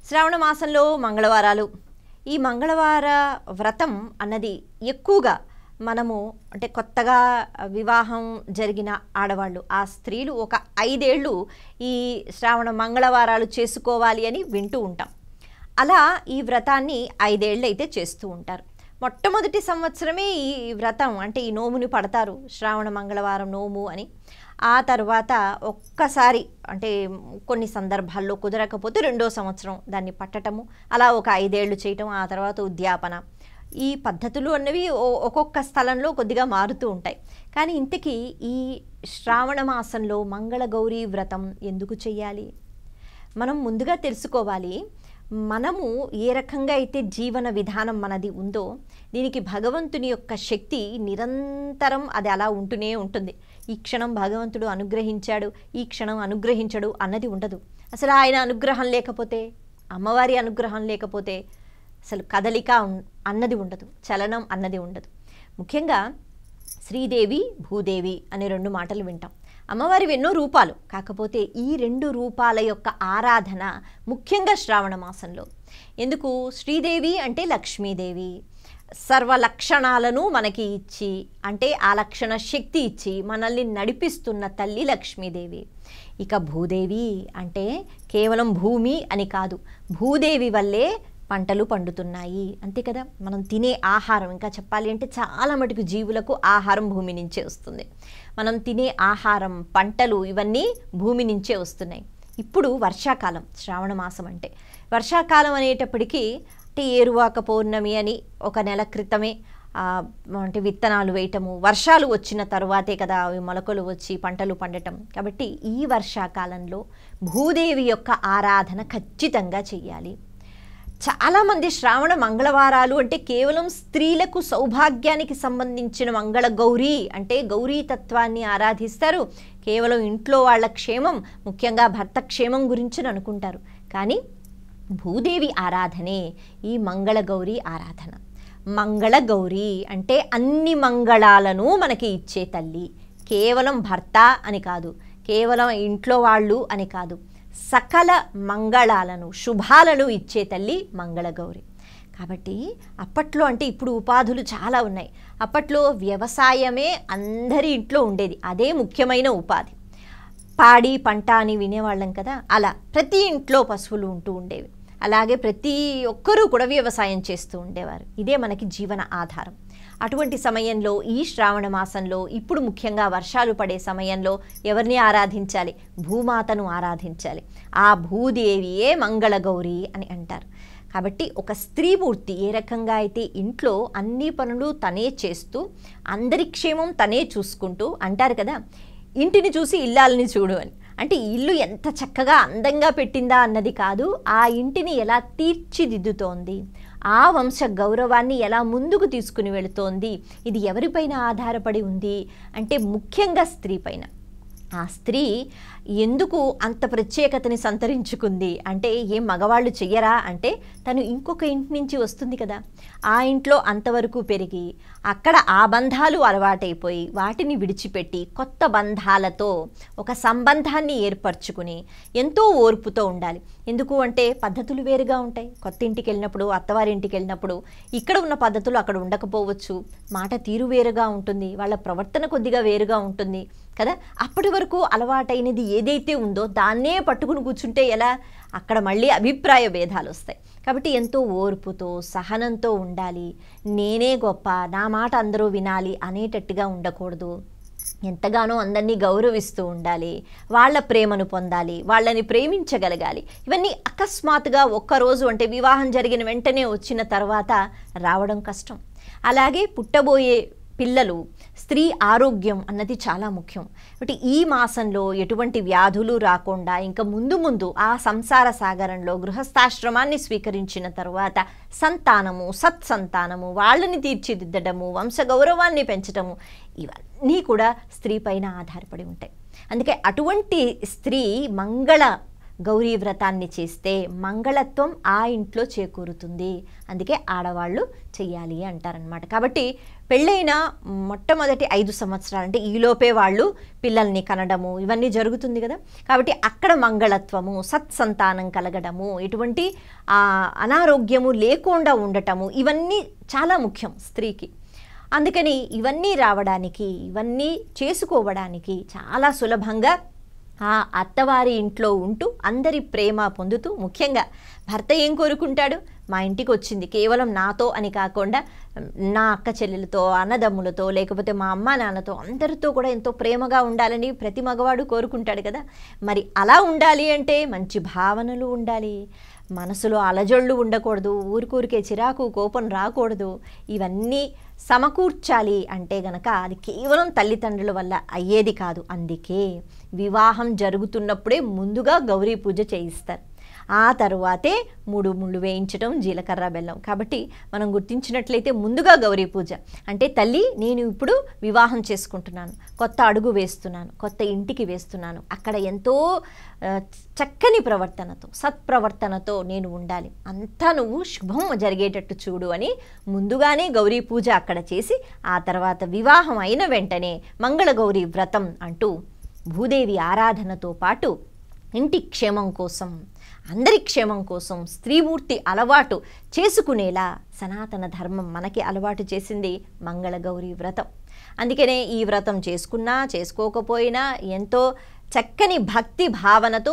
శ్రావణ మాసంలో మంగళవారాలు. ఈ మంగళవార వ్రతం అన్నది ఎక్కువగా మనము అంటే కొత్తగా వివాహం జరిగిన ఆడవాళ్ళు ఆ స్త్రీలు ఒక 5 ఏళ్ళు ఈ శ్రావణ మంగళవారాలు చేసుకోవాలి అని వింటూ ఉంటాం. అలా ఈ వ్రతాన్ని 5 ఏళ్ళు అయితే చేస్తూ ఉంటారు. మొట్టమొదటి సంవత్సరమే ఈ వ్రతం అంటే ఈ నోముని పడతారు, శ్రావణ మంగళవారం నోము అని. ఆ తర్వాత ఒక్కసారి అంటే కొన్ని సందర్భాల్లో కుదరకపోతే 2వ సంవత్సరం దాన్ని పట్టటము, అలా ఒక 5 ఏళ్ళు చేయటం, ఆ తర్వాత ఉద్యాపన. ఈ పద్ధతులు అన్నవి ఒక్కొక్క స్థలంలో కొద్దిగా మారుతూ ఉంటాయి. కానీ ఇంతకీ ఈ శ్రావణ మాసంలో మంగళగౌరీ వ్రతం ఎందుకు చెయ్యాలి? మనం ముందుగా తెలుసుకోవాలి, మనము ఏ రకంగా అయితే జీవన విధానం మనది ఉందో దీనికి భగవంతుని యొక్క శక్తి నిరంతరం అది అలా ఉంటూనే ఉంటుంది. ఈ క్షణం భగవంతుడు అనుగ్రహించాడు, ఈ క్షణం అనుగ్రహించడు అన్నది ఉండదు. అసలు ఆయన అనుగ్రహం లేకపోతే, అమ్మవారి అనుగ్రహం లేకపోతే అసలు కదలిక అన్నది ఉండదు, చలనం అన్నది ఉండదు. ముఖ్యంగా శ్రీదేవి భూదేవి అనే 2 మాటలు వింటాం. అమ్మవారి ఎన్నో రూపాలు, కాకపోతే ఈ 2 రూపాల యొక్క ఆరాధన ముఖ్యంగా శ్రావణ మాసంలో. ఎందుకు? శ్రీదేవి అంటే లక్ష్మీదేవి, సర్వ లక్షణాలను మనకి ఇచ్చి అంటే ఆ లక్షణ శక్తి ఇచ్చి మనల్ని నడిపిస్తున్న తల్లి లక్ష్మీదేవి. ఇక భూదేవి అంటే కేవలం భూమి అని కాదు, భూదేవి వల్లే పంటలు పండుతున్నాయి, అంతే కదా. మనం తినే ఆహారం, ఇంకా చెప్పాలి అంటే చాలా మటుకు జీవులకు ఆహారం భూమి నుంచే వస్తుంది. మనం తినే ఆహారం, పంటలు ఇవన్నీ భూమి నుంచే వస్తున్నాయి. ఇప్పుడు వర్షాకాలం, శ్రావణ మాసం అంటే వర్షాకాలం అనేటప్పటికీ అంటే ఏరువాక పౌర్ణమి అని ఒక నెల క్రితమే అంటే విత్తనాలు వేయటము, వర్షాలు వచ్చిన తరువాతే కదా అవి మొలకలు వచ్చి పంటలు పండటం. కాబట్టి ఈ వర్షాకాలంలో భూదేవి యొక్క ఆరాధన ఖచ్చితంగా చెయ్యాలి. చాలామంది శ్రావణ మంగళవారాలు అంటే కేవలం స్త్రీలకు సౌభాగ్యానికి సంబంధించిన మంగళ గౌరీ అంటే గౌరీ తత్వాన్ని ఆరాధిస్తారు. కేవలం ఇంట్లో వాళ్ళ క్షేమం, ముఖ్యంగా భర్త క్షేమం గురించి అనుకుంటారు. కానీ భూదేవి ఆరాధనే ఈ మంగళ గౌరీ ఆరాధన. మంగళ గౌరీ అంటే అన్ని మంగళాలను మనకి ఇచ్చే తల్లి. కేవలం భర్త అని కాదు, కేవలం ఇంట్లో వాళ్ళు అని కాదు, సకల మంగళాలను శుభాలను ఇచ్చే తల్లి మంగళగౌరి. కాబట్టి అప్పట్లో అంటే ఇప్పుడు ఉపాధులు చాలా ఉన్నాయి, అప్పట్లో వ్యవసాయమే అందరి ఇంట్లో ఉండేది, అదే ముఖ్యమైన ఉపాధి. పాడి పంట అని వినేవాళ్ళం కదా, అలా ప్రతి ఇంట్లో పశువులు ఉంటూ ఉండేవి. అలాగే ప్రతి ఒక్కరూ కూడా వ్యవసాయం చేస్తూ ఉండేవారు. ఇదే మనకి జీవన ఆధారం. అటువంటి సమయంలో ఈ శ్రావణ మాసంలో ఇప్పుడు ముఖ్యంగా వర్షాలు పడే సమయంలో ఎవరిని ఆరాధించాలి? భూమాతను ఆరాధించాలి. ఆ భూదేవియే మంగళగౌరి అని అంటారు. కాబట్టి ఒక స్త్రీమూర్తి ఏ రకంగా అయితే ఇంట్లో అన్ని పనులు తనే చేస్తూ అందరి క్షేమం తనే చూసుకుంటూ, అంటారు కదా ఇంటిని చూసి ఇల్లాలని చూడు అని. అంటే ఇల్లు ఎంత చక్కగా అందంగా పెట్టిందా అన్నది కాదు, ఆ ఇంటిని ఎలా తీర్చిదిద్దుతోంది, ఆ వంశ గౌరవాన్ని ఎలా ముందుకు తీసుకుని వెళుతోంది, ఇది ఎవరిపైన ఆధారపడి ఉంది అంటే ముఖ్యంగా స్త్రీ పైన. ఆ స్త్రీ ఎందుకు అంత ప్రత్యేకతని సంతరించుకుంది అంటే ఏం మగవాళ్ళు చెయ్యరా అంటే తను ఇంకొక ఇంటి నుంచి వస్తుంది కదా, ఆ ఇంట్లో అంతవరకు పెరిగి అక్కడ ఆ బంధాలు అలవాటైపోయి వాటిని విడిచిపెట్టి కొత్త బంధాలతో ఒక సంబంధాన్ని ఏర్పరచుకుని ఎంతో ఓర్పుతో ఉండాలి. ఎందుకు అంటే పద్ధతులు వేరుగా ఉంటాయి. కొత్త ఇంటికి వెళ్ళినప్పుడు, అత్తవారింటికి వెళ్ళినప్పుడు ఇక్కడ ఉన్న పద్ధతులు అక్కడ ఉండకపోవచ్చు, మాట తీరు వేరుగా ఉంటుంది, వాళ్ళ ప్రవర్తన కొద్దిగా వేరుగా ఉంటుంది కదా. అప్పటి వరకు అలవాటైనది ఏదైతే ఉందో దాన్నే పట్టుకుని కూర్చుంటే ఎలా? అక్కడ మళ్ళీ అభిప్రాయ భేదాలు వస్తాయి. కాబట్టి ఎంతో ఓర్పుతో సహనంతో ఉండాలి. నేనే గొప్ప, నా మాట అందరూ వినాలి అనేటట్టుగా ఉండకూడదు. ఎంతగానో అందరినీ గౌరవిస్తూ ఉండాలి, వాళ్ళ ప్రేమను పొందాలి, వాళ్ళని ప్రేమించగలగాలి. ఇవన్నీ అకస్మాత్తుగా ఒక్కరోజు అంటే వివాహం జరిగిన వెంటనే వచ్చిన తర్వాత రావడం కష్టం. అలాగే పుట్టబోయే పిల్లలు, స్త్రీ ఆరోగ్యం అన్నది చాలా ముఖ్యం. కాబట్టి ఈ మాసంలో ఎటువంటి వ్యాధులు రాకుండా ఇంకా ముందు ముందు ఆ సంసార సాగరంలో గృహస్థాశ్రమాన్ని స్వీకరించిన తర్వాత సంతానము, సత్సంతానము, వాళ్ళని తీర్చిదిద్దడము, వంశగౌరవాన్ని పెంచడము, ఇవన్నీ కూడా స్త్రీ పైన ఆధారపడి ఉంటాయి. అందుకే అటువంటి స్త్రీ మంగళ గౌరీ వ్రతాన్ని చేస్తే మంగళత్వం ఆ ఇంట్లో చేకూరుతుంది. అందుకే ఆడవాళ్ళు చెయ్యాలి అంటారనమాట. కాబట్టి పెళ్ళైన మొట్టమొదటి 5 సంవత్సరాలు అంటే ఈలోపే వాళ్ళు పిల్లల్ని కనడము ఇవన్నీ జరుగుతుంది కదా. కాబట్టి అక్కడ మంగళత్వము, సత్సంతానం కలగడము, ఎటువంటి అనారోగ్యము లేకుండా ఉండటము ఇవన్నీ చాలా ముఖ్యం స్త్రీకి. అందుకని ఇవన్నీ రావడానికి, ఇవన్నీ చేసుకోవడానికి చాలా సులభంగా ఆ అత్తవారి ఇంట్లో ఉంటూ అందరి ప్రేమ పొందుతూ, ముఖ్యంగా భర్త ఏం కోరుకుంటాడు, మా ఇంటికి వచ్చింది కేవలం నాతో అని కాకుండా నా అక్క చెల్లెలతో, అన్నదమ్ములతో, లేకపోతే మా అమ్మ నాన్నతో అందరితో కూడా ఎంతో ప్రేమగా ఉండాలని ప్రతి మగవాడు కోరుకుంటాడు కదా. మరి అలా ఉండాలి అంటే మంచి భావనలు ఉండాలి, మనసులో అలజళ్ళు ఉండకూడదు, ఊరికూరికే చిరాకు కోపం రాకూడదు. ఇవన్నీ సమకూర్చాలి అంటే గనక అది కేవలం తల్లిదండ్రుల వల్ల అయ్యేది కాదు. అందుకే వివాహం జరుగుతున్నప్పుడే ముందుగా గౌరీ పూజ చేయిస్తారు. ఆ తరువాతే 3 ముళ్ళు వేయించడం, జీలకర్ర బెల్లం. కాబట్టి మనం గుర్తించినట్లయితే ముందుగా గౌరీ పూజ అంటే తల్లి నేను ఇప్పుడు వివాహం చేసుకుంటున్నాను, కొత్త అడుగు వేస్తున్నాను, కొత్త ఇంటికి వేస్తున్నాను, అక్కడ ఎంతో చక్కని ప్రవర్తనతో, సత్ప్రవర్తనతో నేను ఉండాలి, అంతా నువ్వు శుభం జరిగేటట్టు చూడు అని ముందుగానే గౌరీ పూజ అక్కడ చేసి, ఆ తర్వాత వివాహం అయిన వెంటనే మంగళగౌరీ వ్రతం అంటూ భూదేవి ఆరాధనతో పాటు ఇంటి క్షేమం కోసం, అందరి క్షేమం కోసం స్త్రీమూర్తి అలవాటు చేసుకునేలా సనాతన ధర్మం మనకి అలవాటు చేసింది మంగళగౌరీ వ్రతం. అందుకనే ఈ వ్రతం చేసుకున్నా చేసుకోకపోయినా ఎంతో చక్కని భక్తి భావనతో